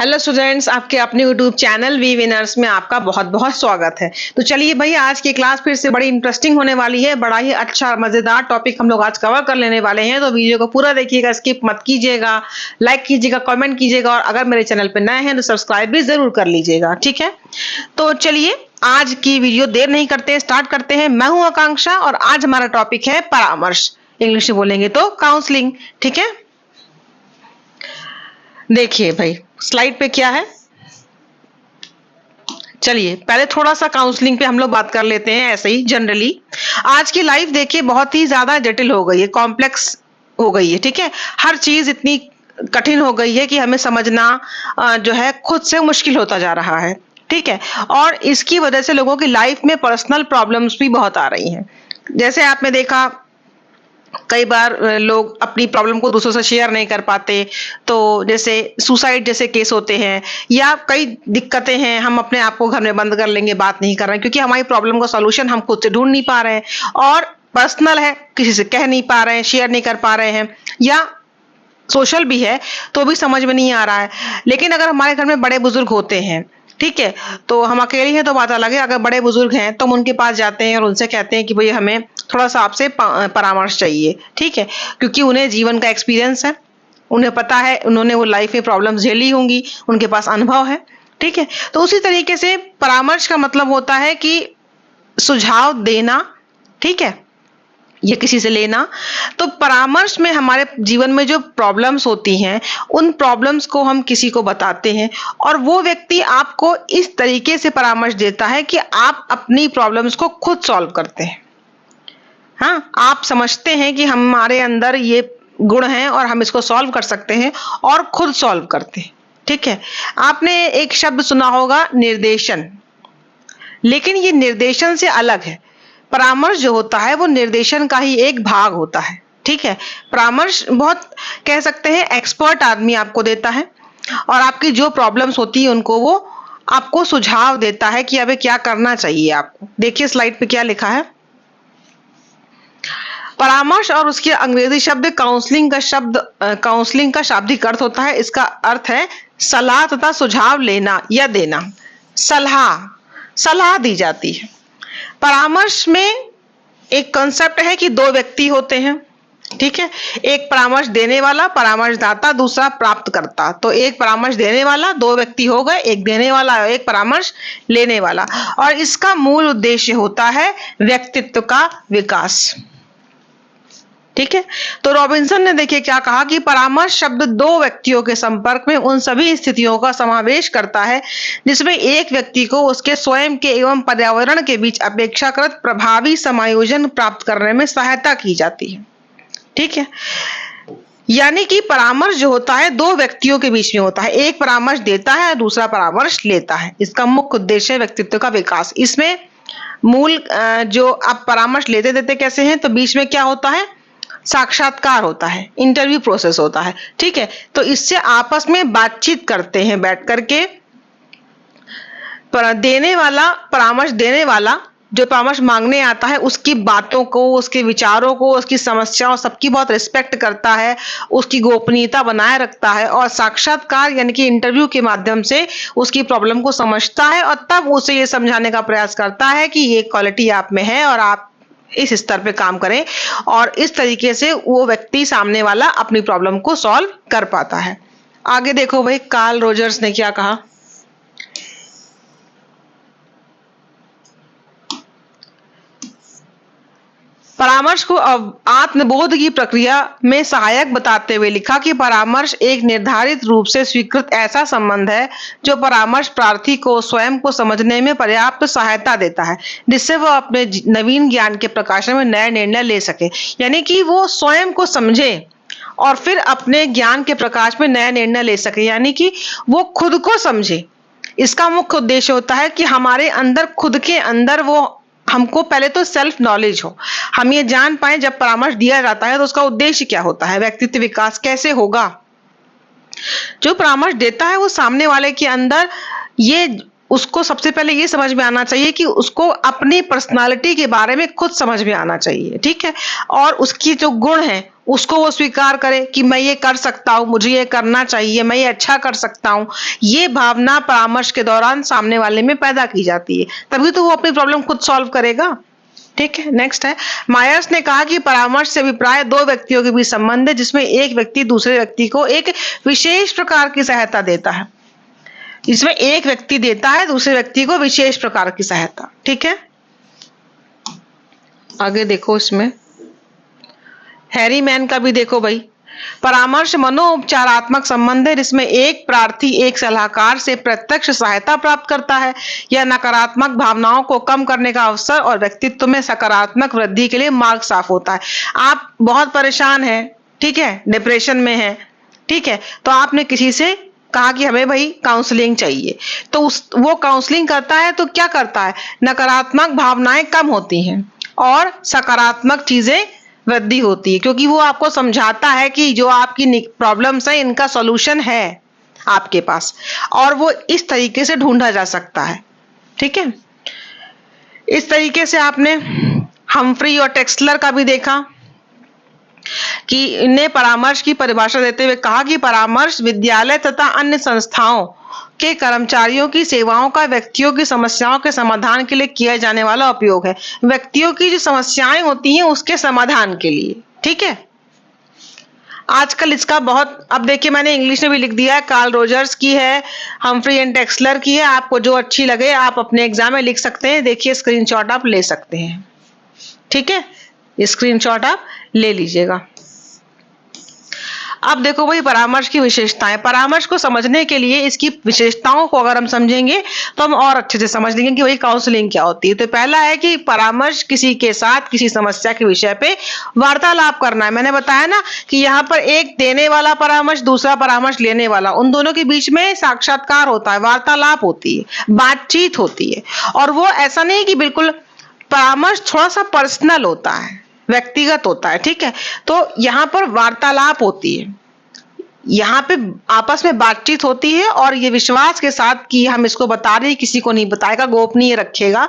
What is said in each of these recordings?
Hello students, आपके अपने YouTube channel we winners में आपका बहुत बहुत स्वागत है। तो चलिए भाई, आज की क्लास फिर से बड़ी इंटरेस्टिंग होने वाली है। बड़ा ही अच्छा मजेदार टॉपिक हम लोग आज कवर कर लेने वाले हैं। तो वीडियो को पूरा देखिएगा, स्किप मत कीजिएगा, लाइक कीजिएगा, कमेंट कीजिएगा और अगर मेरे चैनल पर नए हैं तो सब्सक्राइब भी जरूर कर लीजिएगा। ठीक है, तो चलिए आज की वीडियो देर नहीं करते स्टार्ट करते हैं। मैं हूं आकांक्षा और आज हमारा टॉपिक है परामर्श। इंग्लिश में बोलेंगे तो काउंसलिंग। ठीक है, देखिए भाई स्लाइड पे क्या है। चलिए पहले थोड़ा सा काउंसलिंग पे हम लोग बात कर लेते हैं। ऐसे ही जनरली आज की लाइफ देखिए बहुत ही ज्यादा जटिल हो गई है, कॉम्प्लेक्स हो गई है। ठीक है, हर चीज इतनी कठिन हो गई है कि हमें समझना जो है खुद से मुश्किल होता जा रहा है। ठीक है, और इसकी वजह से लोगों की लाइफ में पर्सनल प्रॉब्लम्स भी बहुत आ रही हैं। जैसे आपने देखा कई बार लोग अपनी प्रॉब्लम को दूसरों से शेयर नहीं कर पाते, तो जैसे सुसाइड जैसे केस होते हैं या कई दिक्कतें हैं। हम अपने आप को घर में बंद कर लेंगे, बात नहीं कर रहे हैं क्योंकि हमारी प्रॉब्लम का सॉल्यूशन हम खुद से ढूंढ नहीं पा रहे हैं और पर्सनल है, किसी से कह नहीं पा रहे हैं, शेयर नहीं कर पा रहे हैं, या सोशल भी है तो भी समझ में नहीं आ रहा है। लेकिन अगर हमारे घर में बड़े बुजुर्ग होते हैं, ठीक है, तो हम अकेले हैं तो बात अलग है। अगर बड़े बुजुर्ग हैं तो हम उनके पास जाते हैं और उनसे कहते हैं कि भाई हमें थोड़ा सा आपसे परामर्श चाहिए। ठीक है, क्योंकि उन्हें जीवन का एक्सपीरियंस है, उन्हें पता है, उन्होंने वो लाइफ में प्रॉब्लम झेली होंगी, उनके पास अनुभव है। ठीक है, तो उसी तरीके से परामर्श का मतलब होता है कि सुझाव देना। ठीक है, ये किसी से लेना। तो परामर्श में हमारे जीवन में जो प्रॉब्लम्स होती हैं उन प्रॉब्लम्स को हम किसी को बताते हैं और वो व्यक्ति आपको इस तरीके से परामर्श देता है कि आप अपनी प्रॉब्लम्स को खुद सॉल्व करते हैं। हाँ, आप समझते हैं कि हमारे अंदर ये गुण हैं और हम इसको सॉल्व कर सकते हैं और खुद सॉल्व करते हैं। ठीक है, आपने एक शब्द सुना होगा निर्देशन, लेकिन ये निर्देशन से अलग है। परामर्श जो होता है वो निर्देशन का ही एक भाग होता है। ठीक है, परामर्श बहुत कह सकते हैं एक्सपर्ट आदमी आपको देता है और आपकी जो प्रॉब्लम्स होती है उनको वो आपको सुझाव देता है कि अबे क्या करना चाहिए आपको। देखिए स्लाइड पे क्या लिखा है। परामर्श और उसके अंग्रेजी शब्द काउंसलिंग का शाब्दिक अर्थ होता है। इसका अर्थ है सलाह तथा सुझाव लेना या देना। सलाह दी जाती है। परामर्श में एक कॉन्सेप्ट है कि दो व्यक्ति होते हैं। ठीक है, एक परामर्श देने वाला, परामर्शदाता, दूसरा प्राप्तकर्ता। तो एक परामर्श देने वाला, दो व्यक्ति हो गए, एक देने वाला और एक परामर्श लेने वाला। और इसका मूल उद्देश्य होता है व्यक्तित्व का विकास। ठीक है, तो रॉबिन्सन ने देखिए क्या कहा कि परामर्श शब्द दो व्यक्तियों के संपर्क में उन सभी स्थितियों का समावेश करता है जिसमें एक व्यक्ति को उसके स्वयं के एवं पर्यावरण के बीच अपेक्षाकृत प्रभावी समायोजन प्राप्त करने में सहायता की जाती है। ठीक है, यानी कि परामर्श जो होता है दो व्यक्तियों के बीच में होता है, एक परामर्श देता है और दूसरा परामर्श लेता है। इसका मुख्य उद्देश्य है व्यक्तित्व का विकास। इसमें मूल जो आप परामर्श लेते देते कैसे हैं, तो बीच में क्या होता है, साक्षात्कार होता है, इंटरव्यू प्रोसेस होता है। ठीक है, तो इससे आपस में बातचीत करते हैं बैठ करके। परामर्श देने वाला जो परामर्श मांगने आता है उसकी बातों को, उसके विचारों को, उसकी समस्याओं सबकी बहुत रिस्पेक्ट करता है, उसकी गोपनीयता बनाए रखता है और साक्षात्कार यानी कि इंटरव्यू के माध्यम से उसकी प्रॉब्लम को समझता है और तब उसे ये समझाने का प्रयास करता है कि ये क्वालिटी आप में है और आप इस स्तर पे काम करें। और इस तरीके से वो व्यक्ति सामने वाला अपनी प्रॉब्लम को सॉल्व कर पाता है। आगे देखो भाई, कार्ल रोजर्स ने क्या कहा। परामर्श को आत्मबोध की प्रक्रिया में सहायक बताते हुए लिखा कि परामर्श एक निर्धारित रूप से स्वीकृत ऐसा संबंध है जो परामर्श प्रार्थी को स्वयं को समझने में पर्याप्त सहायता देता है जिससे वह अपने नवीन ज्ञान के प्रकाशन में नए निर्णय ले सके। यानी कि वो स्वयं को समझे और फिर अपने ज्ञान के प्रकाश में नया निर्णय ले सके, यानी कि वो खुद को समझे। इसका मुख्य उद्देश्य होता है कि हमारे अंदर, खुद के अंदर वो हमको पहले तो सेल्फ नॉलेज हो, हम ये जान पाए जब परामर्श दिया जाता है तो उसका उद्देश्य क्या होता है, व्यक्तित्व विकास कैसे होगा। जो परामर्श देता है वो सामने वाले के अंदर ये उसको सबसे पहले ये समझ में आना चाहिए कि उसको अपनी पर्सनालिटी के बारे में खुद समझ में आना चाहिए, ठीक है। और उसकी जो गुण है उसको वो स्वीकार करे कि मैं ये कर सकता हूँ, मुझे ये करना चाहिए, मैं ये अच्छा कर सकता हूँ। ये भावना परामर्श के दौरान सामने वाले में पैदा की जाती है, तभी तो वो अपनी प्रॉब्लम खुद सॉल्व करेगा, ठीक है। नेक्स्ट है, मायर्स ने कहा कि परामर्श से अभिप्राय दो व्यक्तियों के बीच संबंध है जिसमें एक व्यक्ति दूसरे व्यक्ति को एक विशेष प्रकार की सहायता देता है, इसमें एक व्यक्ति देता है दूसरे व्यक्ति को विशेष प्रकार की सहायता, ठीक है। आगे देखो, इसमें हैरी मैन का भी देखो भाई, परामर्श मनोपचारात्मक संबंध है जिसमें एक प्रार्थी एक सलाहकार से प्रत्यक्ष सहायता प्राप्त करता है। यह नकारात्मक भावनाओं को कम करने का अवसर और व्यक्तित्व में सकारात्मक वृद्धि के लिए मार्ग साफ होता है। आप बहुत परेशान हैं, ठीक है, डिप्रेशन में हैं, ठीक है, तो आपने किसी से कहा कि हमें भाई काउंसलिंग चाहिए, तो वो काउंसलिंग करता है तो क्या करता है, नकारात्मक भावनाएं कम होती हैं और सकारात्मक चीजें वृद्धि होती है, क्योंकि वो आपको समझाता है कि जो आपकी प्रॉब्लम्स है इनका सॉल्यूशन है आपके पास और वो इस तरीके से ढूंढा जा सकता है, ठीक है। इस तरीके से आपने हम्फ्री और टेक्सलर का भी देखा कि इन्हें परामर्श की परिभाषा देते हुए कहा कि परामर्श विद्यालय तथा अन्य संस्थाओं के कर्मचारियों की सेवाओं का व्यक्तियों की समस्याओं के समाधान के लिए किया जाने वाला उपयोग है, व्यक्तियों की जो समस्याएं होती हैं उसके समाधान के लिए, ठीक है। आजकल इसका बहुत, अब देखिए मैंने इंग्लिश में भी लिख दिया है, कार्ल रोजर्स की है, हम्फ्री एंड टेक्सलर की है, आपको जो अच्छी लगे आप अपने एग्जाम में लिख सकते हैं। देखिए स्क्रीनशॉट आप ले सकते हैं, ठीक है, स्क्रीनशॉट आप ले लीजिएगा। अब देखो भाई परामर्श की विशेषताएं, परामर्श को समझने के लिए इसकी विशेषताओं को अगर हम समझेंगे तो हम और अच्छे से समझ लेंगे कि भाई काउंसलिंग क्या होती है। तो पहला है कि परामर्श किसी के साथ किसी समस्या के विषय पे वार्तालाप करना है। मैंने बताया ना कि यहाँ पर एक देने वाला परामर्श, दूसरा परामर्श लेने वाला, उन दोनों के बीच में साक्षात्कार होता है, वार्तालाप होती है, बातचीत होती है। और वो ऐसा नहीं कि बिल्कुल, परामर्श थोड़ा सा पर्सनल होता है, व्यक्तिगत होता है, ठीक है। तो यहाँ पर वार्तालाप होती है, यहाँ पे आपस में बातचीत होती है और ये विश्वास के साथ कि हम इसको बता रहे हैं, किसी को नहीं बताएगा, गोपनीय रखेगा।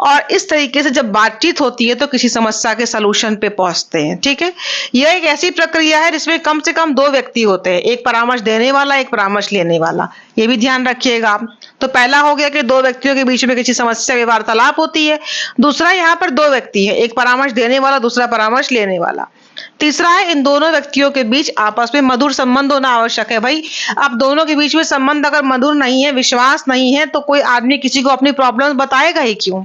और इस तरीके से जब बातचीत होती है तो किसी समस्या के सलूशन पे पहुंचते हैं, ठीक है। यह एक ऐसी प्रक्रिया है जिसमें कम से कम दो व्यक्ति होते हैं, एक परामर्श देने वाला, एक परामर्श लेने वाला, ये भी ध्यान रखिएगा। तो पहला हो गया कि दो व्यक्तियों के बीच में किसी समस्या में वार्तालाप होती है। दूसरा, यहाँ पर दो व्यक्ति है, एक परामर्श देने वाला, दूसरा परामर्श लेने वाला। तीसरा है, इन दोनों व्यक्तियों के बीच आपस में मधुर संबंध होना आवश्यक है। भाई अब दोनों के बीच में संबंध अगर मधुर नहीं है, विश्वास नहीं है, तो कोई आदमी किसी को अपनी प्रॉब्लम बताएगा ही क्यों?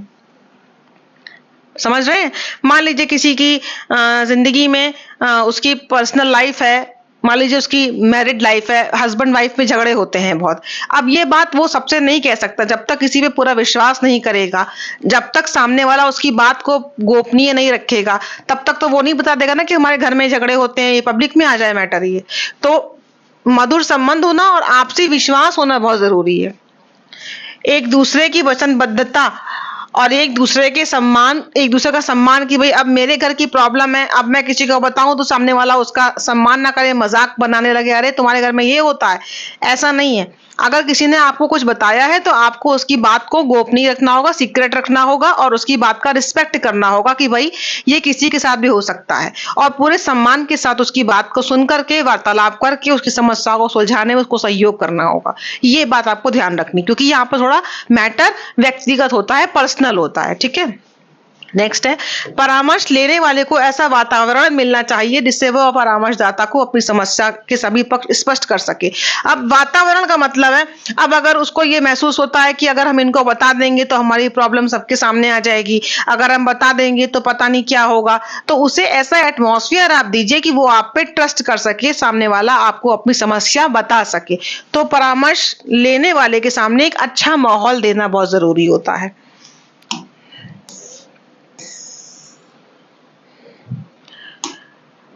समझ रहे हैं? मान लीजिए किसी की जिंदगी में उसकी पर्सनल लाइफ है, मान लीजिए उसकी मैरिड लाइफ है, हस्बैंड वाइफ में झगड़े होते हैं बहुत। अब ये बात वो सबसे नहीं कह सकता जब तक किसी पे पूरा विश्वास नहीं करेगा, जब तक सामने वाला उसकी बात को गोपनीय नहीं रखेगा, तब तक तो वो नहीं बता देगा ना कि हमारे घर में झगड़े होते हैं, ये पब्लिक में आ जाए मैटर। ये तो मधुर संबंध होना और आपसी विश्वास होना बहुत जरूरी है। एक दूसरे की वचनबद्धता और एक दूसरे के सम्मान, एक दूसरे का सम्मान कि भाई अब मेरे घर की प्रॉब्लम है, अब मैं किसी को बताऊं तो सामने वाला उसका सम्मान ना करे, मजाक बनाने लगे, अरे तुम्हारे घर में ये होता है, ऐसा नहीं है। अगर किसी ने आपको कुछ बताया है तो आपको उसकी बात को गोपनीय रखना होगा, सीक्रेट रखना होगा और उसकी बात का रिस्पेक्ट करना होगा कि भाई ये किसी के साथ भी हो सकता है, और पूरे सम्मान के साथ उसकी बात को सुन करके, वार्तालाप करके उसकी समस्या को सुलझाने में उसको सहयोग करना होगा। ये बात आपको ध्यान रखनी, क्योंकि यहाँ पर थोड़ा मैटर व्यक्तिगत होता है, पर्सनल होता है, ठीक है। नेक्स्ट है, परामर्श लेने वाले को ऐसा वातावरण मिलना चाहिए जिससे वह परामर्शदाता को अपनी समस्या के सभी पक्ष स्पष्ट कर सके। अब वातावरण का मतलब है, अब अगर उसको ये महसूस होता है कि अगर हम इनको बता देंगे तो हमारी प्रॉब्लम सबके सामने आ जाएगी, अगर हम बता देंगे तो पता नहीं क्या होगा, तो उसे ऐसा एटमॉस्फेयर आप दीजिए कि वो आप पे ट्रस्ट कर सके, सामने वाला आपको अपनी समस्या बता सके। तो परामर्श लेने वाले के सामने एक अच्छा माहौल देना बहुत जरूरी होता है।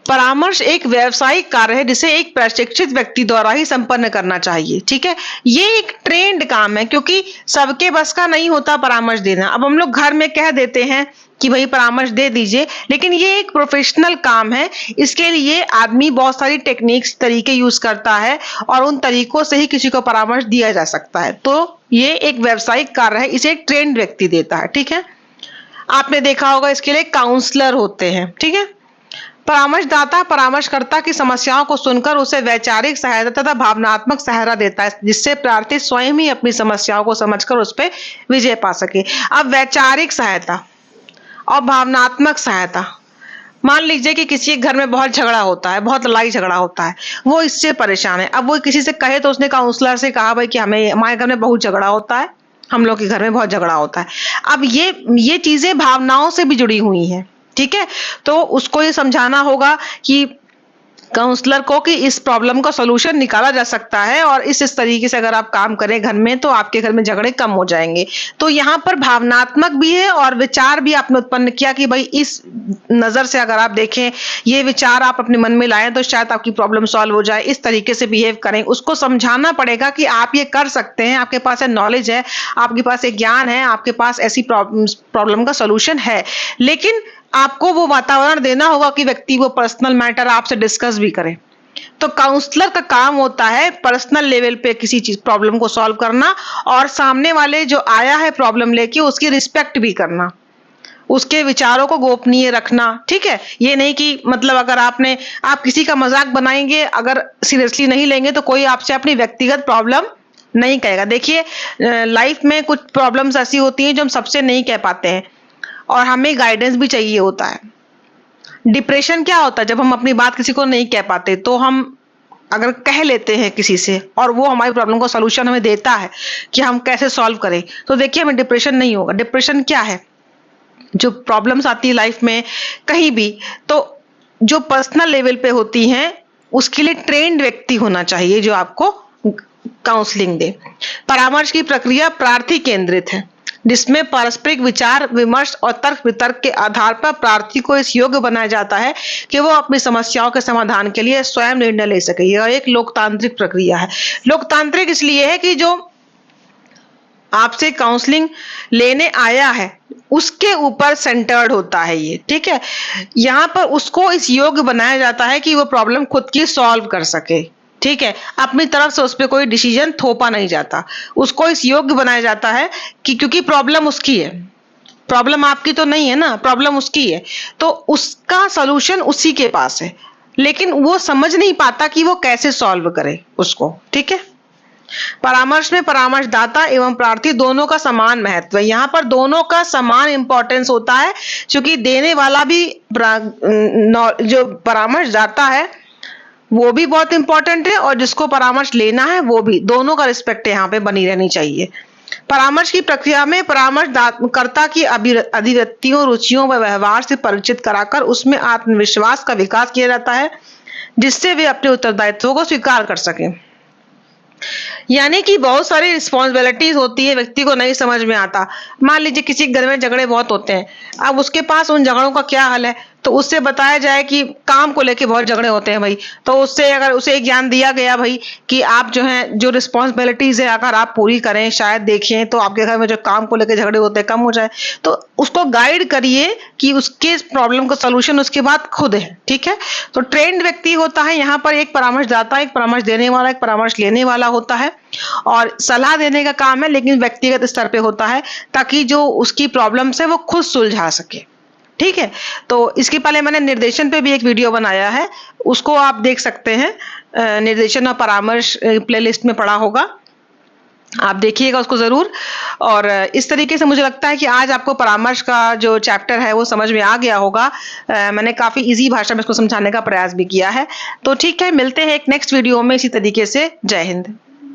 परामर्श एक व्यावसायिक कार्य है जिसे एक प्रशिक्षित व्यक्ति द्वारा ही संपन्न करना चाहिए, ठीक है। ये एक ट्रेंड काम है, क्योंकि सबके बस का नहीं होता परामर्श देना। अब हम लोग घर में कह देते हैं कि भाई परामर्श दे दीजिए, लेकिन ये एक प्रोफेशनल काम है। इसके लिए आदमी बहुत सारी टेक्निक्स, तरीके यूज करता है और उन तरीकों से ही किसी को परामर्श दिया जा सकता है। तो ये एक व्यावसायिक कार्य है, इसे एक ट्रेंड व्यक्ति देता है। ठीक है, आपने देखा होगा इसके लिए काउंसलर होते हैं। ठीक है, परामर्शदाता परामर्शकर्ता की समस्याओं को सुनकर उसे वैचारिक सहायता तथा भावनात्मक सहारा देता है, जिससे प्रार्थी स्वयं ही अपनी समस्याओं को समझकर उस पर विजय पा सके। अब वैचारिक सहायता और भावनात्मक सहायता, मान लीजिए कि किसी के घर में बहुत झगड़ा होता है, बहुत लड़ाई झगड़ा होता है, वो इससे परेशान है। अब वो किसी से कहे तो उसने काउंसलर से कहा भाई कि हमारे घर में बहुत झगड़ा होता है, हम लोग के घर में बहुत झगड़ा होता है। अब ये चीजें भावनाओं से भी जुड़ी हुई हैं। ठीक है, तो उसको ये समझाना होगा कि काउंसलर को कि इस प्रॉब्लम का सॉल्यूशन निकाला जा सकता है और इस तरीके से अगर आप काम करें घर में तो आपके घर में झगड़े कम हो जाएंगे। तो यहाँ पर भावनात्मक भी है और विचार भी आपने उत्पन्न किया कि भाई इस नजर से अगर आप देखें, ये विचार आप अपने मन में लाएं तो शायद आपकी प्रॉब्लम सॉल्व हो जाए, इस तरीके से बिहेव करें। उसको समझाना पड़ेगा कि आप ये कर सकते हैं, आपके पास नॉलेज है, आपके पास एक ज्ञान है, आपके पास ऐसी प्रॉब्लम का सोल्यूशन है, लेकिन आपको वो वातावरण देना होगा कि व्यक्ति वो पर्सनल मैटर आपसे डिस्कस भी करे। तो काउंसलर का काम होता है पर्सनल लेवल पे किसी चीज प्रॉब्लम को सॉल्व करना और सामने वाले जो आया है प्रॉब्लम लेके उसकी रिस्पेक्ट भी करना, उसके विचारों को गोपनीय रखना। ठीक है, ये नहीं कि मतलब अगर आप किसी का मजाक बनाएंगे, अगर सीरियसली नहीं लेंगे तो कोई आपसे अपनी व्यक्तिगत प्रॉब्लम नहीं कहेगा। देखिए, लाइफ में कुछ प्रॉब्लम्स ऐसी होती हैं जो हम सबसे नहीं कह पाते हैं और हमें गाइडेंस भी चाहिए होता है। डिप्रेशन क्या होता है? जब हम अपनी बात किसी को नहीं कह पाते, तो हम अगर कह लेते हैं किसी से और वो हमारी प्रॉब्लम का सॉल्यूशन हमें देता है कि हम कैसे सॉल्व करें, तो देखिए हमें डिप्रेशन नहीं होगा। डिप्रेशन क्या है? जो प्रॉब्लम्स आती है लाइफ में कहीं भी, तो जो पर्सनल लेवल पे होती हैं उसके लिए ट्रेंड व्यक्ति होना चाहिए जो आपको काउंसलिंग दे। परामर्श की प्रक्रिया प्रार्थी केंद्रित है, जिसमें पारस्परिक विचार विमर्श और तर्क वितर्क के आधार पर प्रार्थी को इस योग्य बनाया जाता है कि वो अपनी समस्याओं के समाधान के लिए स्वयं निर्णय ले सके। यह एक लोकतांत्रिक प्रक्रिया है। लोकतांत्रिक इसलिए है कि जो आपसे काउंसलिंग लेने आया है उसके ऊपर सेंटर्ड होता है ये। ठीक है, यहाँ पर उसको इस योग्य बनाया जाता है कि वो प्रॉब्लम खुद की सॉल्व कर सके। ठीक है, अपनी तरफ से उस पर कोई डिसीजन थोपा नहीं जाता, उसको इस योग्य बनाया जाता है कि क्योंकि प्रॉब्लम उसकी है, प्रॉब्लम आपकी तो नहीं है ना, प्रॉब्लम उसकी है, तो उसका सॉल्यूशन उसी के पास है, लेकिन वो समझ नहीं पाता कि वो कैसे सॉल्व करे उसको। ठीक है, परामर्श में परामर्शदाता एवं प्रार्थी दोनों का समान महत्व है। यहाँ पर दोनों का समान इंपॉर्टेंस होता है, क्योंकि देने वाला भी जो परामर्शदाता है वो भी बहुत इंपॉर्टेंट है और जिसको परामर्श लेना है वो भी, दोनों का रिस्पेक्ट यहाँ पे बनी रहनी चाहिए। परामर्श की प्रक्रिया में परामर्शकर्ता की अभिव्यक्तियों, रुचियों व व्यवहार से परिचित कराकर उसमें आत्मविश्वास का विकास किया जाता है, जिससे वे अपने उत्तरदायित्वों को स्वीकार कर सकें। यानी कि बहुत सारी रिस्पॉन्सिबिलिटीज होती है, व्यक्ति को नहीं समझ में आता। मान लीजिए किसी घर में झगड़े बहुत होते हैं, अब उसके पास उन झगड़ों का क्या हल है, तो उससे बताया जाए कि काम को लेके बहुत झगड़े होते हैं भाई, तो उससे अगर उसे ज्ञान दिया गया भाई कि आप जो है जो रिस्पॉन्सिबिलिटीज है अगर आप पूरी करें, शायद देखें तो आपके घर में जो काम को लेके झगड़े होते हैं कम हो जाए, तो उसको गाइड करिए कि उसके प्रॉब्लम का सोल्यूशन उसके बाद खुद है। ठीक है, तो ट्रेंड व्यक्ति होता है यहाँ पर एक परामर्शदाता, एक परामर्श देने वाला, एक परामर्श लेने वाला होता है और सलाह देने का काम है, लेकिन व्यक्तिगत स्तर पे होता है ताकि जो उसकी प्रॉब्लम्स है वो खुद सुलझा सके। ठीक है, तो इसके पहले मैंने निर्देशन पे भी एक वीडियो बनाया है, उसको आप देख सकते हैं। निर्देशन और परामर्श प्लेलिस्ट में पड़ा होगा, आप देखिएगा उसको जरूर। और इस तरीके से मुझे लगता है कि आज आपको परामर्श का जो चैप्टर है वो समझ में आ गया होगा। मैंने काफी इजी भाषा में इसको समझाने का प्रयास भी किया है। तो ठीक है, मिलते हैं एक नेक्स्ट वीडियो में इसी तरीके से। जय हिंद।